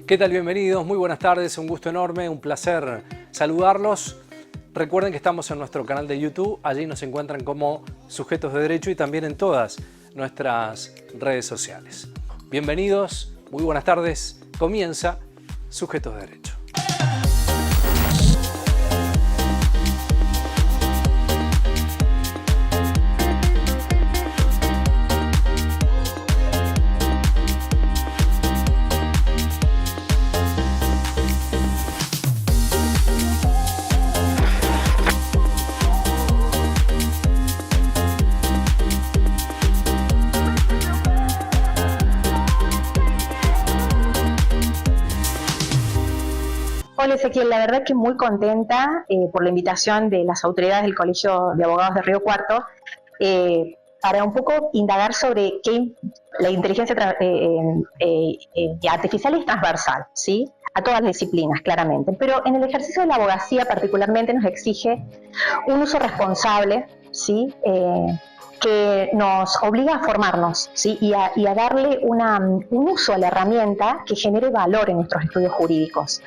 ¿Qué tal? Bienvenidos, muy buenas tardes, un gusto enorme, un placer saludarlos. Recuerden que estamos en nuestro canal de YouTube, allí nos encuentran como Sujetos de Derecho y también en todas nuestras redes sociales. Bienvenidos, muy buenas tardes, comienza Sujetos de Derecho. Hola Ezequiel, la verdad que muy contenta por la invitación de las autoridades del Colegio de Abogados de Río Cuarto para un poco indagar sobre qué la inteligencia artificial es transversal, ¿sí? A todas las disciplinas, claramente, pero en el ejercicio de la abogacía particularmente nos exige un uso responsable, ¿sí? Que nos obliga a formarnos, ¿sí? y a darle un uso a la herramienta que genere valor en nuestros estudios jurídicos.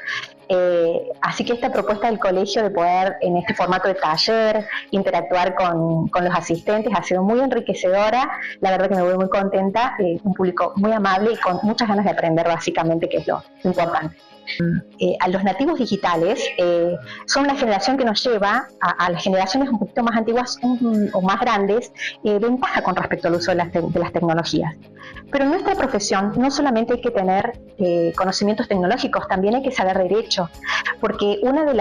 Así que esta propuesta del colegio de poder en este formato de taller interactuar con los asistentes ha sido muy enriquecedora. La verdad que me voy muy contenta, un público muy amable y con muchas ganas de aprender básicamente, que es lo importante. A los nativos digitales son una generación que nos lleva a las generaciones un poquito más antiguas o más grandes ventaja con respecto al uso de las tecnologías. Pero en nuestra profesión no solamente hay que tener conocimientos tecnológicos, también hay que saber derecho, porque una del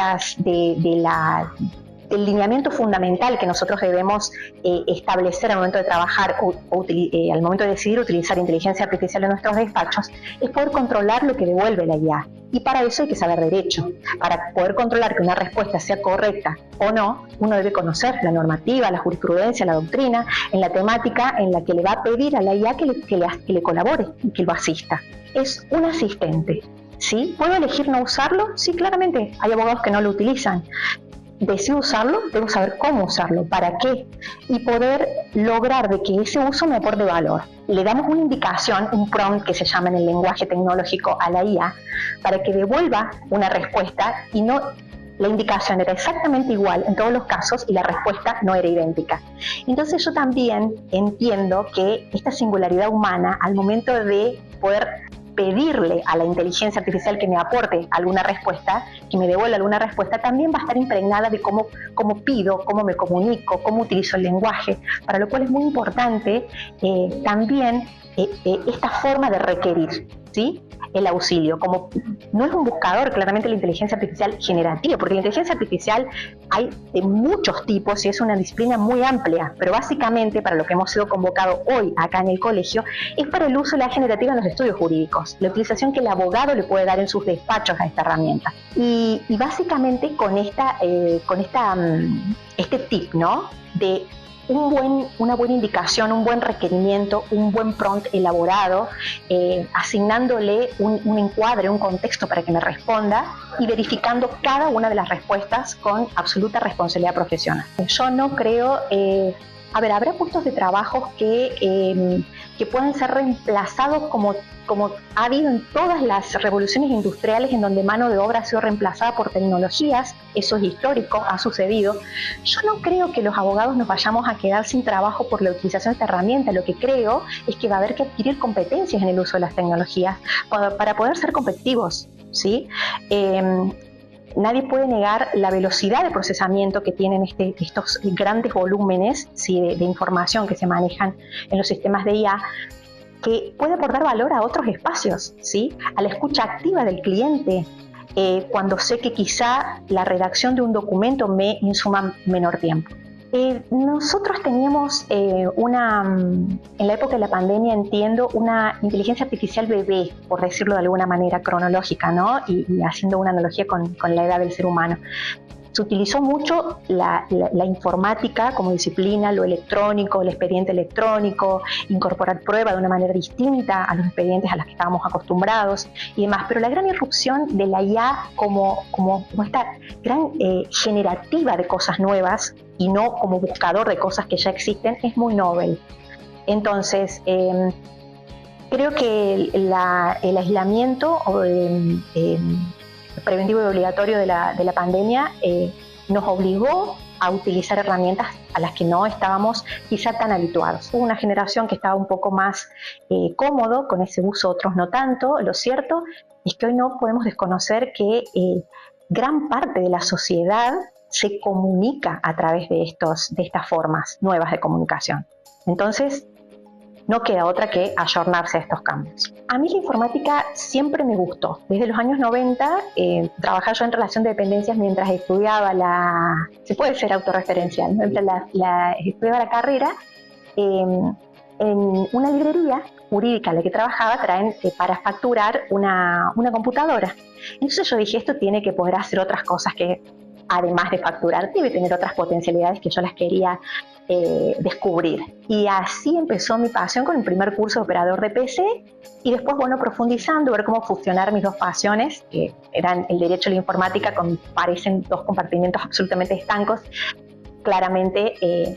lineamiento fundamental que nosotros debemos establecer al momento de trabajar al momento de decidir utilizar inteligencia artificial en nuestros despachos es poder controlar lo que devuelve la IA. Y para eso hay que saber derecho. Para poder controlar que una respuesta sea correcta o no, uno debe conocer la normativa, la jurisprudencia, la doctrina, en la temática en la que le va a pedir a la IA que le colabore y que lo asista. Es un asistente, ¿sí? ¿Puedo elegir no usarlo? Sí, claramente. Hay abogados que no lo utilizan. Decido usarlo, debo saber cómo usarlo, para qué, y poder lograr de que ese uso me aporte valor. Le damos una indicación, un prompt que se llama en el lenguaje tecnológico a la IA, para que devuelva una respuesta y no la indicación era exactamente igual en todos los casos y la respuesta no era idéntica. Entonces yo también entiendo que esta singularidad humana, al momento de poder pedirle a la inteligencia artificial que me aporte alguna respuesta, que me devuelva alguna respuesta, también va a estar impregnada de cómo pido, cómo me comunico, cómo utilizo el lenguaje, para lo cual es muy importante también esta forma de requerir, ¿sí? El auxilio, como no es un buscador, claramente la inteligencia artificial generativa, porque la inteligencia artificial hay de muchos tipos y es una disciplina muy amplia, pero básicamente para lo que hemos sido convocados hoy acá en el colegio es para el uso de la generativa en los estudios jurídicos, la utilización que el abogado le puede dar en sus despachos a esta herramienta. Y básicamente con este tip, ¿no? De una buena indicación, un buen requerimiento, un buen prompt elaborado, asignándole un encuadre, un contexto para que me responda y verificando cada una de las respuestas con absoluta responsabilidad profesional. Yo no creo... habrá puestos de trabajo que pueden ser reemplazados como ha habido en todas las revoluciones industriales en donde mano de obra ha sido reemplazada por tecnologías. Eso es histórico, ha sucedido. Yo no creo que los abogados nos vayamos a quedar sin trabajo por la utilización de esta herramienta. Lo que creo es que va a haber que adquirir competencias en el uso de las tecnologías para poder ser competitivos, ¿sí? Nadie puede negar la velocidad de procesamiento que tienen estos grandes volúmenes, ¿sí? de información que se manejan en los sistemas de IA, que puede aportar valor a otros espacios, ¿sí? A la escucha activa del cliente, cuando sé que quizá la redacción de un documento me insuma menor tiempo. Nosotros teníamos en la época de la pandemia, entiendo, una inteligencia artificial bebé, por decirlo de alguna manera cronológica, ¿no? Y haciendo una analogía con la edad del ser humano. Se utilizó mucho la informática como disciplina, lo electrónico, el expediente electrónico, incorporar prueba de una manera distinta a los expedientes a los que estábamos acostumbrados y demás. Pero la gran irrupción de la IA como esta gran generativa de cosas nuevas y no como buscador de cosas que ya existen es muy novel. Entonces, Creo que el aislamiento preventivo y obligatorio de la pandemia nos obligó a utilizar herramientas a las que no estábamos quizá tan habituados. Hubo una generación que estaba un poco más cómodo con ese uso, otros no tanto. Lo cierto es que hoy no podemos desconocer que gran parte de la sociedad se comunica a través de estas formas nuevas de comunicación. Entonces, no queda otra que ayornarse a estos cambios. A mí la informática siempre me gustó. Desde los años 90, trabajaba yo en relación de dependencias mientras estudiaba se puede ser autorreferencial, ¿no? Mientras estudiaba la carrera, en una librería jurídica en la que trabajaba traen para facturar una computadora. Entonces yo dije, esto tiene que poder hacer otras cosas que, además de facturar, debe tener otras potencialidades que yo las quería descubrir. Y así empezó mi pasión con el primer curso de operador de PC y después, bueno, profundizando, ver cómo fusionar mis dos pasiones, que eran el derecho y la informática, parecen dos compartimientos absolutamente estancos. Claramente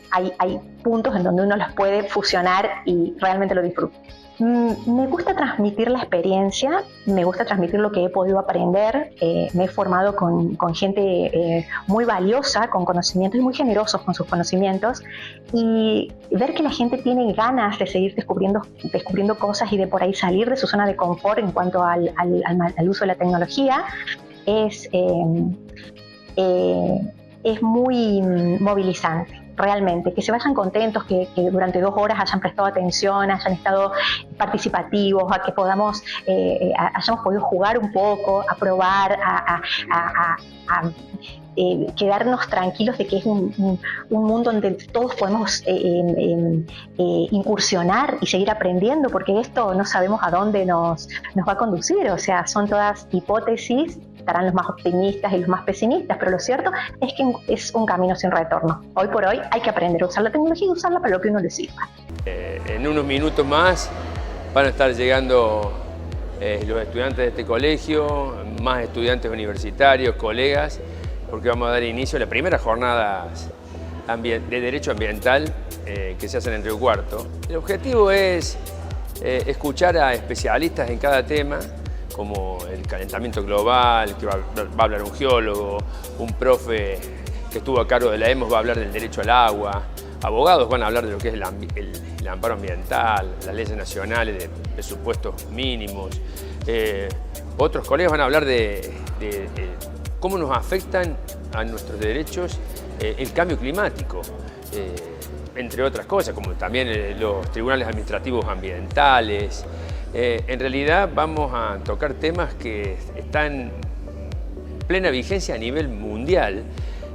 hay puntos en donde uno los puede fusionar y realmente lo disfruto. Me gusta transmitir la experiencia, me gusta transmitir lo que he podido aprender. Me he formado con gente muy valiosa, con conocimientos y muy generosos con sus conocimientos, y ver que la gente tiene ganas de seguir descubriendo cosas y de por ahí salir de su zona de confort en cuanto al uso de la tecnología es muy movilizante. Realmente, que se vayan contentos, que durante 2 horas hayan prestado atención, hayan estado participativos, a que hayamos podido jugar un poco, a probar, a quedarnos tranquilos de que es un mundo donde todos podemos incursionar y seguir aprendiendo, porque esto no sabemos a dónde nos va a conducir. O sea, son todas hipótesis. Estarán los más optimistas y los más pesimistas, pero lo cierto es que es un camino sin retorno. Hoy por hoy hay que aprender a usar la tecnología y usarla para lo que uno le sirva. En unos minutos más van a estar llegando los estudiantes de este colegio, más estudiantes universitarios, colegas, porque vamos a dar inicio a las primeras jornadas de Derecho Ambiental que se hacen en Río Cuarto. El objetivo es escuchar a especialistas en cada tema, como el calentamiento global, que va a hablar un geólogo, un profe que estuvo a cargo de la EMOS va a hablar del derecho al agua, abogados van a hablar de lo que es el amparo ambiental, las leyes nacionales de presupuestos mínimos, otros colegas van a hablar de cómo nos afectan a nuestros derechos el cambio climático, entre otras cosas, como también los tribunales administrativos ambientales. En realidad vamos a tocar temas que están en plena vigencia a nivel mundial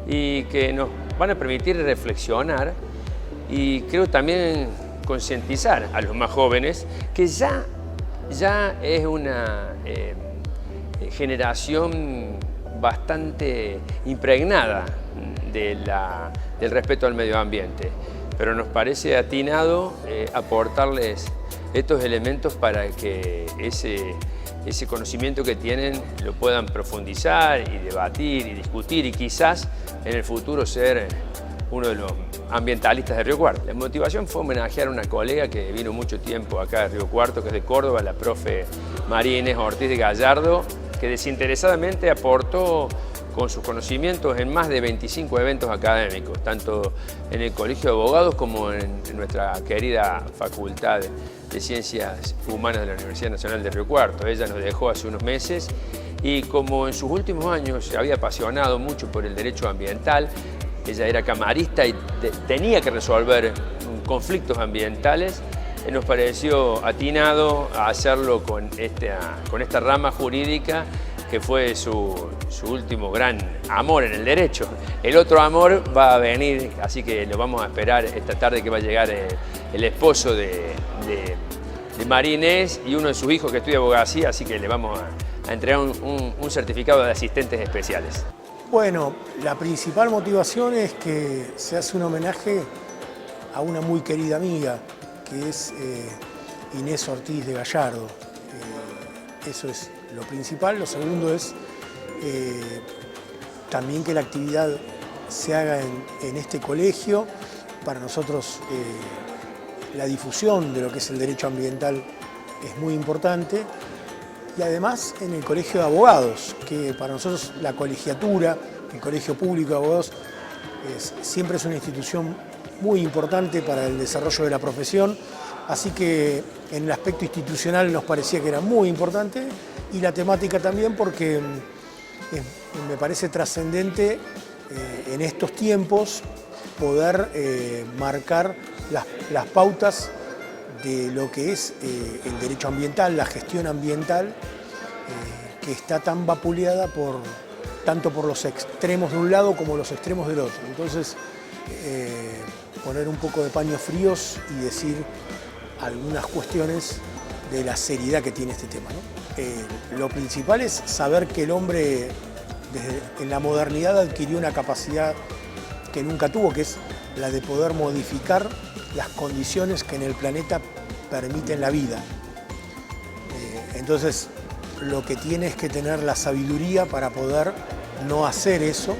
y que nos van a permitir reflexionar y creo también concientizar a los más jóvenes que ya es una generación bastante impregnada del respeto al medio ambiente, pero nos parece atinado aportarles estos elementos para que ese conocimiento que tienen lo puedan profundizar y debatir y discutir y quizás en el futuro ser uno de los ambientalistas de Río Cuarto. La motivación fue homenajear a una colega que vino mucho tiempo acá de Río Cuarto, que es de Córdoba, la profe María Inés Ortiz de Gallardo, que desinteresadamente aportó con sus conocimientos en más de 25 eventos académicos, tanto en el Colegio de Abogados como en nuestra querida Facultad de Ciencias Humanas de la Universidad Nacional de Río Cuarto. Ella nos dejó hace unos meses y como en sus últimos años se había apasionado mucho por el derecho ambiental, ella era camarista y tenía que resolver conflictos ambientales, nos pareció atinado hacerlo con esta rama jurídica que fue su último gran amor en el derecho. El otro amor va a venir, así que lo vamos a esperar esta tarde, que va a llegar el esposo de María Inés y uno de sus hijos que estudia abogacía, así que le vamos a entregar un certificado de asistentes especiales. Bueno, la principal motivación es que se hace un homenaje a una muy querida amiga, que es Inés Ortiz de Gallardo. Eso es lo principal. Lo segundo es también que la actividad se haga en este colegio. Para nosotros la difusión de lo que es el derecho ambiental es muy importante. Y además en el Colegio de Abogados, que para nosotros la colegiatura, el Colegio Público de Abogados, siempre es una institución muy importante para el desarrollo de la profesión, así que en el aspecto institucional nos parecía que era muy importante, y la temática también porque me parece trascendente en estos tiempos poder marcar las pautas de lo que es el derecho ambiental, la gestión ambiental, que está tan vapuleada tanto por los extremos de un lado como los extremos del otro. Entonces, poner un poco de paños fríos y decir algunas cuestiones de la seriedad que tiene este tema, ¿no? Lo principal es saber que el hombre en la modernidad adquirió una capacidad que nunca tuvo, que es la de poder modificar las condiciones que en el planeta permiten la vida. Entonces, lo que tiene es que tener la sabiduría para poder no hacer eso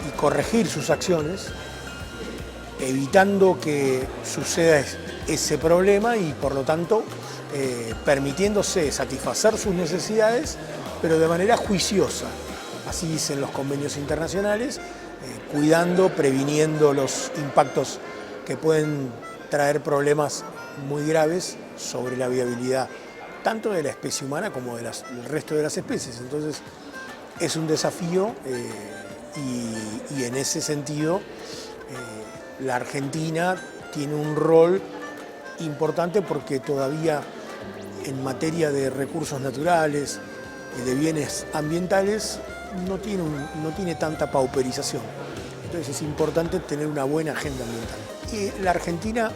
y corregir sus acciones, evitando que suceda ese problema y, por lo tanto, permitiéndose satisfacer sus necesidades, pero de manera juiciosa. Así dicen los convenios internacionales, cuidando, previniendo los impactos que pueden traer problemas muy graves sobre la viabilidad tanto de la especie humana como del resto de las especies. Entonces es un desafío y en ese sentido la Argentina tiene un rol importante porque todavía en materia de recursos naturales y de bienes ambientales no tiene tanta pauperización. Entonces es importante tener una buena agenda ambiental. Y la Argentina,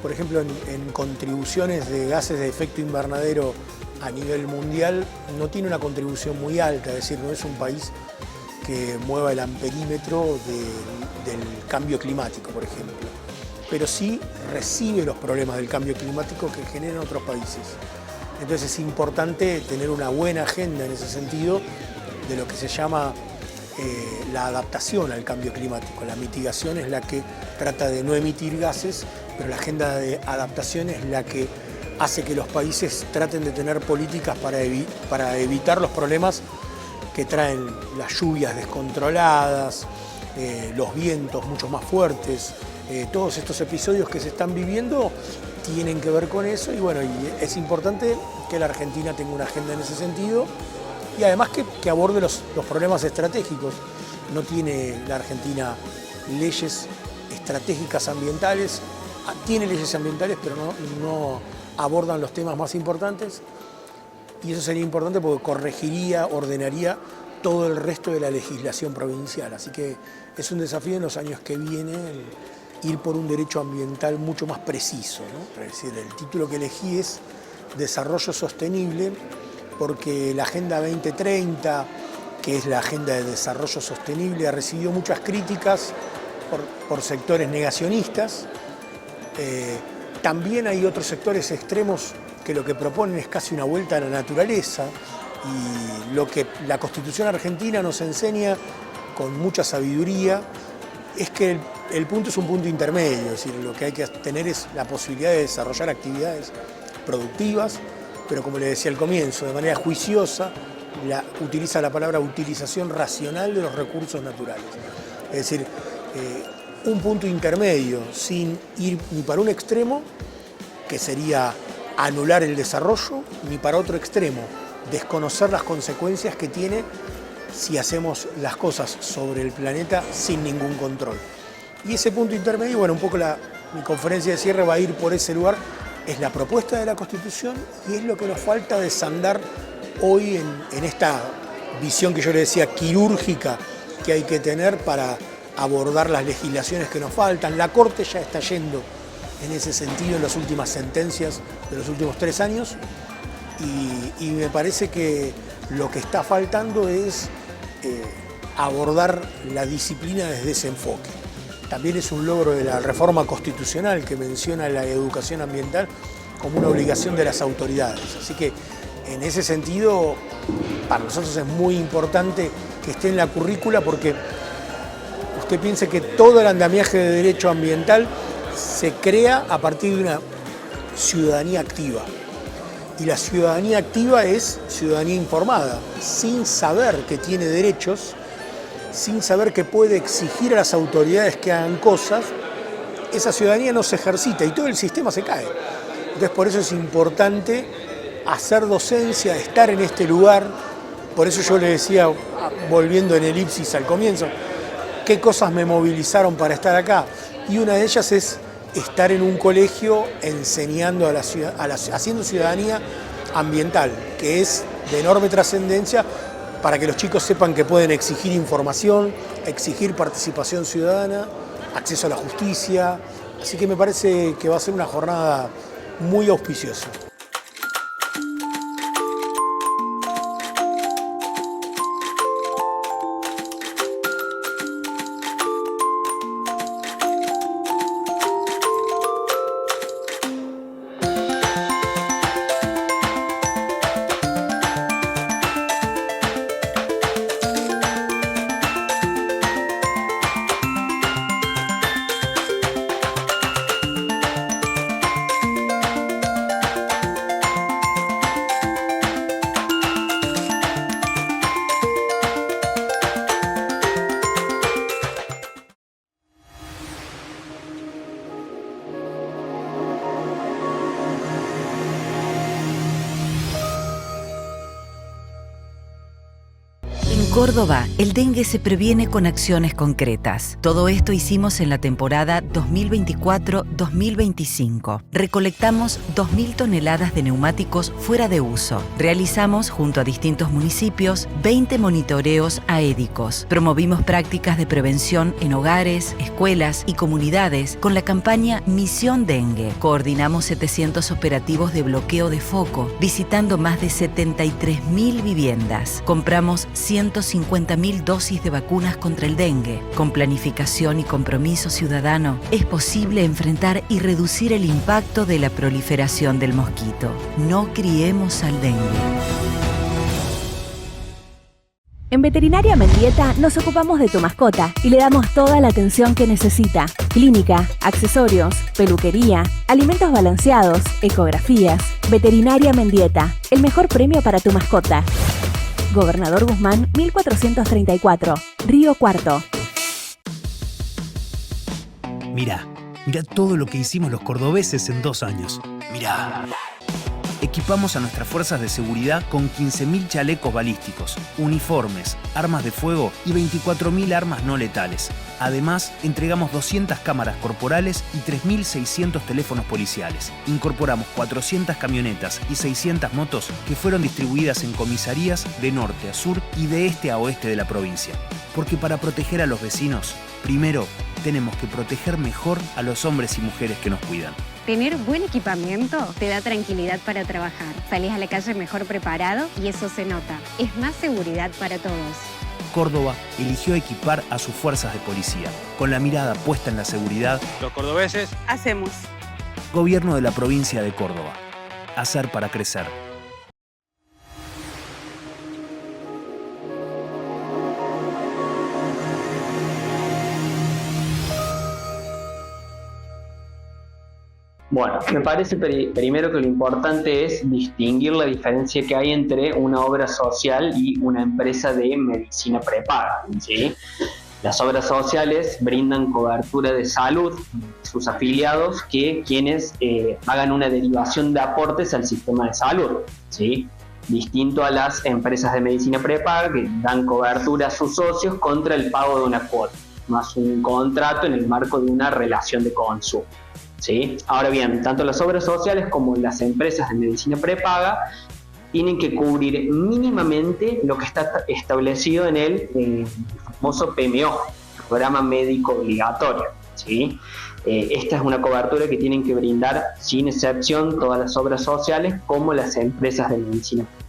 por ejemplo, en contribuciones de gases de efecto invernadero a nivel mundial, no tiene una contribución muy alta, es decir, no es un país que mueva el amperímetro del cambio climático, por ejemplo. Pero sí recibe los problemas del cambio climático que generan otros países. Entonces es importante tener una buena agenda en ese sentido de lo que se llama la adaptación al cambio climático. La mitigación es la que trata de no emitir gases, pero la agenda de adaptación es la que hace que los países traten de tener políticas para evitar los problemas que traen las lluvias descontroladas, los vientos mucho más fuertes. Todos estos episodios que se están viviendo tienen que ver con eso y bueno, y es importante que la Argentina tenga una agenda en ese sentido y además que aborde los problemas estratégicos. No tiene la Argentina leyes estratégicas ambientales, tiene leyes ambientales pero no abordan los temas más importantes y eso sería importante porque corregiría, ordenaría todo el resto de la legislación provincial. Así que es un desafío en los años que vienen ir por un derecho ambiental mucho más preciso, ¿no? Es decir, el título que elegí es Desarrollo Sostenible porque la Agenda 2030, que es la Agenda de Desarrollo Sostenible, ha recibido muchas críticas por sectores negacionistas. También hay otros sectores extremos que lo que proponen es casi una vuelta a la naturaleza y lo que la Constitución argentina nos enseña con mucha sabiduría es que el punto es un punto intermedio, es decir, lo que hay que tener es la posibilidad de desarrollar actividades productivas, pero como le decía al comienzo, de manera juiciosa, utiliza la palabra utilización racional de los recursos naturales. Es decir, un punto intermedio, sin ir ni para un extremo, que sería anular el desarrollo, ni para otro extremo, desconocer las consecuencias que tiene si hacemos las cosas sobre el planeta sin ningún control. Y ese punto intermedio, bueno, un poco mi conferencia de cierre va a ir por ese lugar, es la propuesta de la Constitución y es lo que nos falta desandar hoy en esta visión que yo le decía quirúrgica que hay que tener para abordar las legislaciones que nos faltan. La Corte ya está yendo en ese sentido en las últimas sentencias de los últimos 3 años y me parece que lo que está faltando es abordar la disciplina desde ese enfoque. También es un logro de la reforma constitucional que menciona la educación ambiental como una obligación de las autoridades. Así que en ese sentido, para nosotros es muy importante que esté en la currícula porque usted piense que todo el andamiaje de derecho ambiental se crea a partir de una ciudadanía activa. Y la ciudadanía activa es ciudadanía informada, sin saber que tiene derechos, sin saber que puede exigir a las autoridades que hagan cosas. Esa ciudadanía no se ejercita y todo el sistema se cae. Entonces por eso es importante hacer docencia, estar en este lugar. Por eso yo le decía, volviendo en elipsis al comienzo, qué cosas me movilizaron para estar acá. Y una de ellas es estar en un colegio enseñando haciendo ciudadanía ambiental, que es de enorme trascendencia para que los chicos sepan que pueden exigir información, exigir participación ciudadana, acceso a la justicia. Así que me parece que va a ser una jornada muy auspiciosa. En Córdoba, el dengue se previene con acciones concretas. Todo esto hicimos en la temporada 2024-2025. Recolectamos 2.000 toneladas de neumáticos fuera de uso. Realizamos, junto a distintos municipios, 20 monitoreos aédicos. Promovimos prácticas de prevención en hogares, escuelas y comunidades con la campaña Misión Dengue. Coordinamos 700 operativos de bloqueo de foco, visitando más de 73.000 viviendas. Compramos 150.000 dosis de vacunas contra el dengue. Con planificación y compromiso ciudadano, es posible enfrentar y reducir el impacto de la proliferación del mosquito. No criemos al dengue. En Veterinaria Mendieta nos ocupamos de tu mascota y le damos toda la atención que necesita. Clínica, accesorios, peluquería, alimentos balanceados, ecografías. Veterinaria Mendieta, el mejor premio para tu mascota. Gobernador Guzmán, 1434, Río Cuarto. Mirá todo lo que hicimos los cordobeses en 2 años. Mirá. Equipamos a nuestras fuerzas de seguridad con 15.000 chalecos balísticos, uniformes, armas de fuego y 24.000 armas no letales. Además, entregamos 200 cámaras corporales y 3.600 teléfonos policiales. Incorporamos 400 camionetas y 600 motos que fueron distribuidas en comisarías de norte a sur y de este a oeste de la provincia. Porque para proteger a los vecinos, primero tenemos que proteger mejor a los hombres y mujeres que nos cuidan. Tener buen equipamiento te da tranquilidad para trabajar. Salís a la calle mejor preparado y eso se nota. Es más seguridad para todos. Córdoba eligió equipar a sus fuerzas de policía. Con la mirada puesta en la seguridad, los cordobeses hacemos. Gobierno de la provincia de Córdoba. Hacer para crecer. Bueno, me parece primero que lo importante es distinguir la diferencia que hay entre una obra social y una empresa de medicina prepaga, ¿sí? Las obras sociales brindan cobertura de salud a sus afiliados que quienes hagan una derivación de aportes al sistema de salud, ¿sí? Distinto a las empresas de medicina prepaga que dan cobertura a sus socios contra el pago de una cuota, más un contrato en el marco de una relación de consumo. ¿Sí? Ahora bien, tanto las obras sociales como las empresas de medicina prepaga tienen que cubrir mínimamente lo que está establecido en el famoso PMO, Programa Médico Obligatorio, ¿sí? Esta es una cobertura que tienen que brindar sin excepción todas las obras sociales como las empresas de medicina prepaga.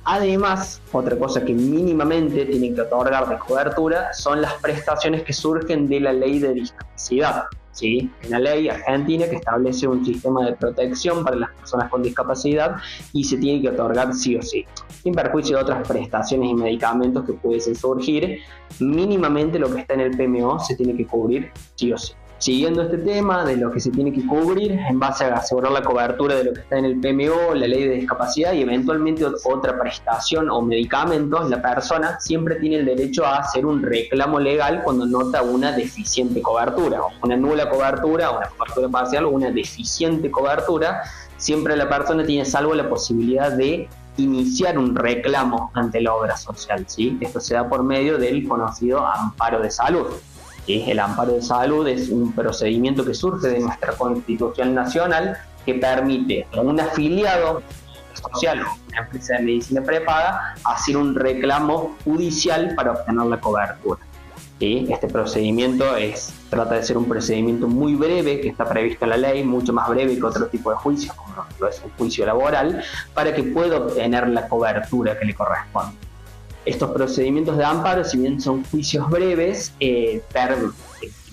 Además, otra cosa que mínimamente tienen que otorgar de cobertura son las prestaciones que surgen de la ley de discapacidad. ¿Sí? Una ley argentina que establece un sistema de protección para las personas con discapacidad y se tiene que otorgar sí o sí, sin perjuicio de otras prestaciones y medicamentos que pudiesen surgir. Mínimamente lo que está en el PMO se tiene que cubrir sí o sí. Siguiendo este tema de lo que se tiene que cubrir en base a asegurar la cobertura de lo que está en el PMO, la ley de discapacidad y eventualmente otra prestación o medicamentos, la persona siempre tiene el derecho a hacer un reclamo legal cuando nota una deficiente cobertura, o una nula cobertura, una cobertura parcial o una deficiente cobertura. Siempre la persona tiene salvo la posibilidad de iniciar un reclamo ante la obra social, ¿sí? Esto se da por medio del conocido amparo de salud. ¿Sí? El amparo de salud es un procedimiento que surge de nuestra Constitución Nacional que permite a un afiliado social o una empresa de medicina prepaga hacer un reclamo judicial para obtener la cobertura. ¿Sí? Este procedimiento trata de ser un procedimiento muy breve que está previsto en la ley, mucho más breve que otro tipo de juicios, como lo es un juicio laboral, para que pueda obtener la cobertura que le corresponde. Estos procedimientos de amparo, si bien son juicios breves,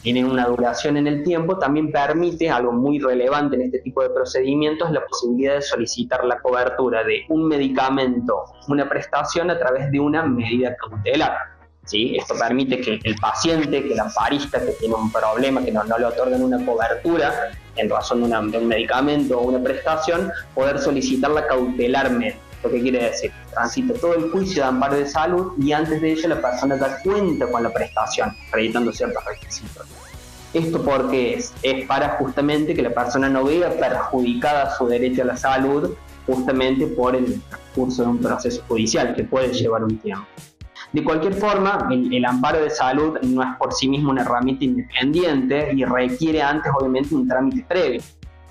tienen una duración en el tiempo, también permite, algo muy relevante en este tipo de procedimientos, la posibilidad de solicitar la cobertura de un medicamento, una prestación a través de una medida cautelar. ¿Sí? Esto permite que el paciente, que el amparista que tiene un problema, que no le otorgan una cobertura en razón de un medicamento o una prestación, poder solicitarla cautelarmente. ¿Lo que quiere decir? Transita todo el juicio de amparo de salud y antes de ello la persona da cuenta con la prestación, acreditando ciertos requisitos. ¿Esto por qué es? Es para justamente que la persona no vea perjudicada su derecho a la salud justamente por el curso de un proceso judicial que puede llevar un tiempo. De cualquier forma, el amparo de salud no es por sí mismo una herramienta independiente y requiere antes obviamente un trámite previo.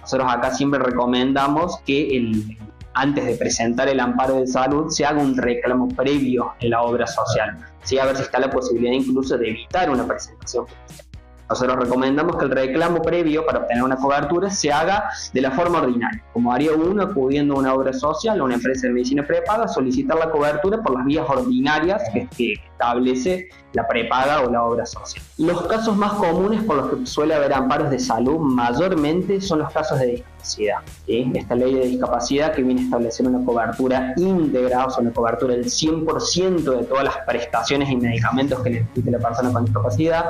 Nosotros acá siempre recomendamos que antes de presentar el amparo de salud se haga un reclamo previo en la obra social, ¿sí? A ver si está la posibilidad incluso de evitar una presentación judicial. Nosotros recomendamos que el reclamo previo para obtener una cobertura se haga de la forma ordinaria, como haría uno acudiendo a una obra social o una empresa de medicina prepaga, solicitar la cobertura por las vías ordinarias que establece la prepaga o la obra social. Los casos más comunes por los que suele haber amparos de salud mayormente son los casos de discapacidad. ¿Sí? Esta ley de discapacidad que viene a establecer una cobertura íntegra, o sea, una cobertura del 100% de todas las prestaciones y medicamentos que necesite la persona con discapacidad.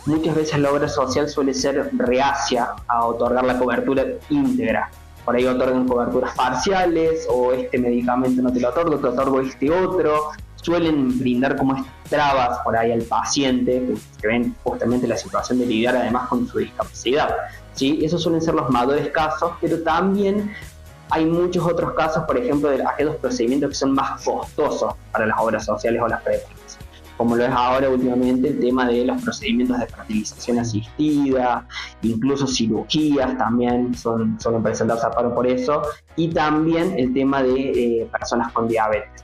Muchas veces la obra social suele ser reacia a otorgar la cobertura íntegra. Por ahí otorgan coberturas parciales, o este medicamento no te lo otorgo, te otorgo este otro. Suelen brindar como estas trabas por ahí al paciente, que ven justamente la situación de lidiar además con su discapacidad. ¿Sí? Esos suelen ser los mayores casos, pero también hay muchos otros casos, por ejemplo, de aquellos procedimientos que son más costosos para las obras sociales o las prepagas, como lo es ahora últimamente el tema de los procedimientos de fertilización asistida, incluso cirugías también suelen presentarse a paro por eso, y también el tema de personas con diabetes.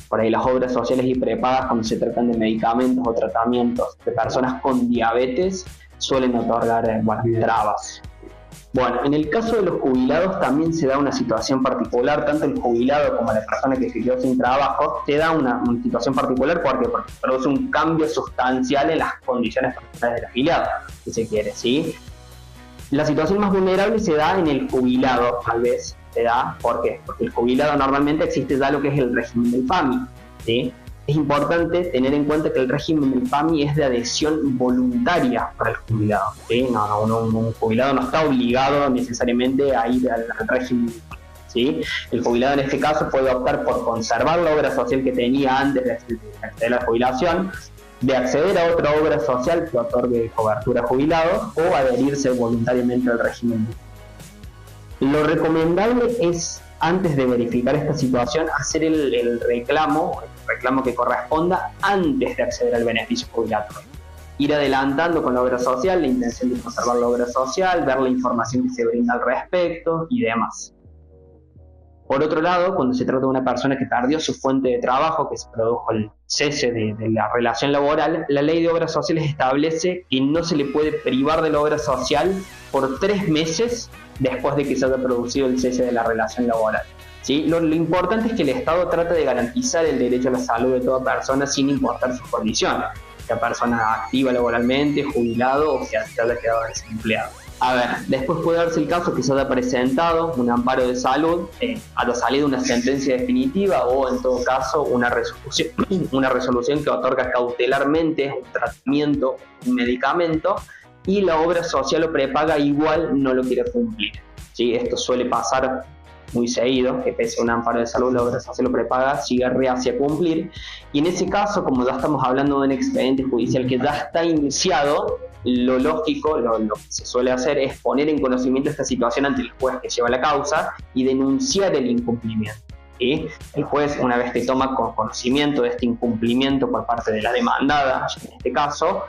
Por ahí las obras sociales y prepagas, cuando se tratan de medicamentos o tratamientos de personas con diabetes, suelen otorgar trabas. Bueno, en el caso de los jubilados también se da una situación particular, tanto el jubilado como la persona que se quedó sin trabajo, se da una situación particular porque produce un cambio sustancial en las condiciones personales del afiliado, si se quiere, ¿sí? La situación más vulnerable se da en el jubilado, tal vez, se da, ¿por qué? Porque el jubilado normalmente existe ya lo que es el régimen del PAMI, ¿sí? Es importante tener en cuenta que el régimen del PAMI es de adhesión voluntaria para el jubilado, ¿sí? Un jubilado no está obligado necesariamente a ir al régimen, ¿sí? El jubilado en este caso puede optar por conservar la obra social que tenía antes de acceder a la jubilación, de acceder a otra obra social que otorgue cobertura a jubilados o adherirse voluntariamente al régimen. Lo recomendable es, antes de verificar esta situación, hacer el reclamo que corresponda antes de acceder al beneficio jubilatorio. Ir adelantando con la obra social, la intención de conservar la obra social, ver la información que se brinda al respecto y demás. Por otro lado, cuando se trata de una persona que perdió su fuente de trabajo, que se produjo el cese de la relación laboral, la ley de obras sociales establece que no se le puede privar de la obra social por 3 meses después de que se haya producido el cese de la relación laboral. ¿Sí? Lo importante es que el Estado trata de garantizar el derecho a la salud de toda persona sin importar sus condiciones, sea persona activa laboralmente, jubilado o que haya quedado desempleado. A ver, después puede darse el caso que se haya presentado un amparo de salud, haya salido una sentencia definitiva o en todo caso una resolución que otorga cautelarmente un tratamiento, un medicamento, y la obra social o prepaga igual no lo quiere cumplir. ¿Sí? Esto suele pasar muy seguido, que pese a un amparo de salud, la obra social o prepaga sigue reacia a cumplir, y en ese caso, como ya estamos hablando de un expediente judicial que ya está iniciado, lo lógico, lo que se suele hacer es poner en conocimiento esta situación ante el juez que lleva la causa y denunciar el incumplimiento. ¿Sí? El juez, una vez que toma conocimiento de este incumplimiento por parte de la demandada, en este caso,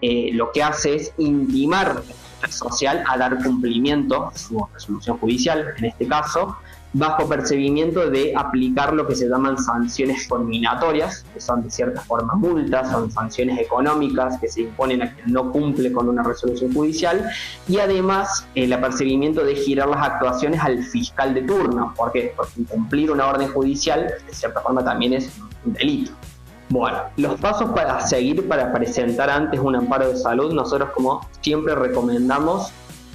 lo que hace es intimar a la obra social a dar cumplimiento a su resolución judicial, en este caso, bajo percibimiento de aplicar lo que se llaman sanciones conminatorias, que son de cierta forma multas, son sanciones económicas que se imponen a quien no cumple con una resolución judicial, y además el apercibimiento de girar las actuaciones al fiscal de turno. ¿Por qué? Porque incumplir una orden judicial de cierta forma también es un delito. Bueno, los pasos para seguir para presentar antes un amparo de salud, nosotros como siempre recomendamos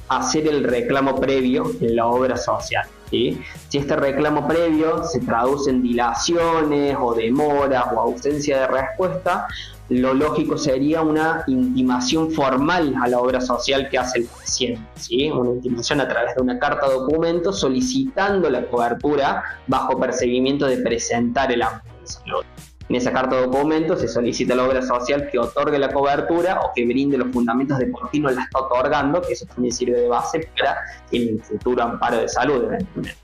hacer el reclamo previo en la obra social. ¿Sí? Si este reclamo previo se traduce en dilaciones o demoras o ausencia de respuesta, lo lógico sería una intimación formal a la obra social que hace el paciente, ¿sí? Una intimación a través de una carta documento solicitando la cobertura bajo percibimiento de presentar el amparo de salud. En esa carta documento se solicita a la obra social que otorgue la cobertura o que brinde los fundamentos de por qué no la está otorgando, que eso también sirve de base para el futuro amparo de salud, eventualmente.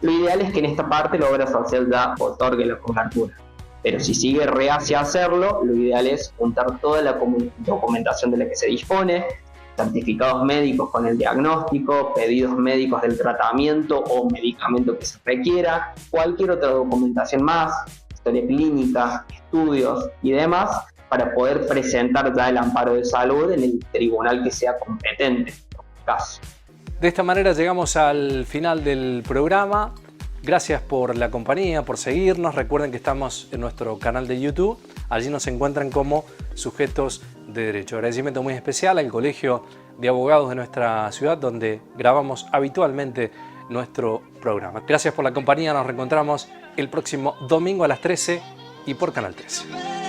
Lo ideal es que en esta parte la obra social ya otorgue la cobertura, pero si sigue reacia a hacerlo, lo ideal es juntar toda la documentación de la que se dispone, certificados médicos con el diagnóstico, pedidos médicos del tratamiento o medicamento que se requiera, cualquier otra documentación más, historia clínica, estudios y demás, para poder presentar ya el amparo de salud en el tribunal que sea competente en este caso. De esta manera llegamos al final del programa. Gracias por la compañía, por seguirnos. Recuerden que estamos en nuestro canal de YouTube. Allí nos encuentran como Sujetos de Derecho. Agradecimiento muy especial al Colegio de Abogados de nuestra ciudad, donde grabamos habitualmente nuestro programa. Gracias por la compañía. Nos reencontramos el próximo domingo a las 13 y por Canal 13.